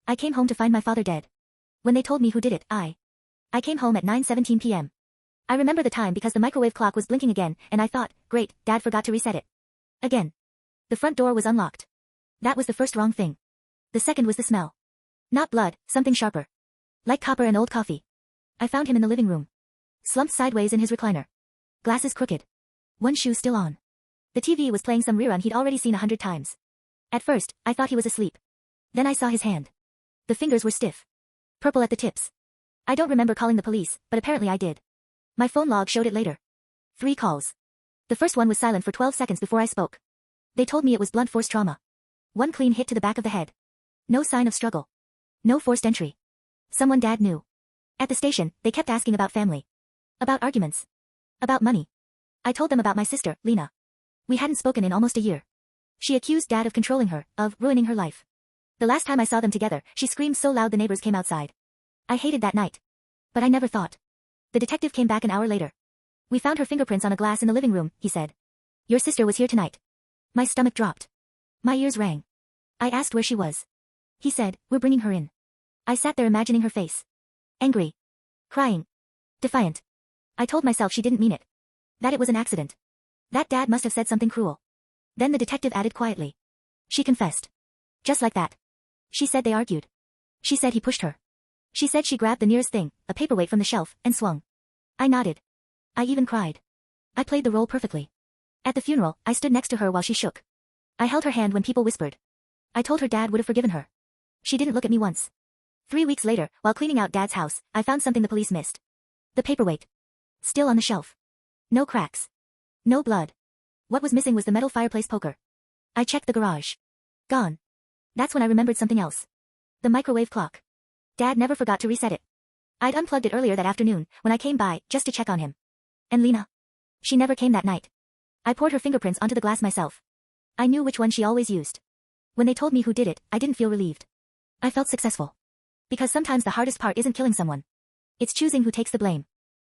I came home to find my father dead. When they told me who did it, I came home at 9:17 p.m. I remember the time because the microwave clock was blinking again, and I thought, great, Dad forgot to reset it. Again. The front door was unlocked. That was the first wrong thing. The second was the smell. Not blood, something sharper. Like copper and old coffee. I found him in the living room. Slumped sideways in his recliner. Glasses crooked. One shoe still on. The TV was playing some rerun he'd already seen 100 times. At first, I thought he was asleep. Then I saw his hand. The fingers were stiff. Purple at the tips. I don't remember calling the police, but apparently I did. My phone log showed it later. 3 calls. The first one was silent for 12 seconds before I spoke. They told me it was blunt force trauma. One clean hit to the back of the head. No sign of struggle. No forced entry. Someone Dad knew. At the station, they kept asking about family. About arguments. About money. I told them about my sister, Lena. We hadn't spoken in almost a year. She accused Dad of controlling her, of ruining her life. The last time I saw them together, she screamed so loud the neighbors came outside. I hated that night. But I never thought. The detective came back an hour later. We found her fingerprints on a glass in the living room, he said. Your sister was here tonight. My stomach dropped. My ears rang. I asked where she was. He said, we're bringing her in. I sat there imagining her face. Angry. Crying. Defiant. I told myself she didn't mean it. That it was an accident. That Dad must have said something cruel. Then the detective added quietly. She confessed. Just like that. She said they argued. She said he pushed her. She said she grabbed the nearest thing, a paperweight from the shelf, and swung. I nodded. I even cried. I played the role perfectly. At the funeral, I stood next to her while she shook. I held her hand when people whispered. I told her Dad would have forgiven her. She didn't look at me once. 3 weeks later, while cleaning out Dad's house, I found something the police missed. The paperweight. Still on the shelf. No cracks. No blood. What was missing was the metal fireplace poker. I checked the garage. Gone. That's when I remembered something else. The microwave clock. Dad never forgot to reset it. I'd unplugged it earlier that afternoon, when I came by, just to check on him. And Lena. She never came that night. I poured her fingerprints onto the glass myself. I knew which one she always used. When they told me who did it, I didn't feel relieved. I felt successful. Because sometimes the hardest part isn't killing someone. It's choosing who takes the blame.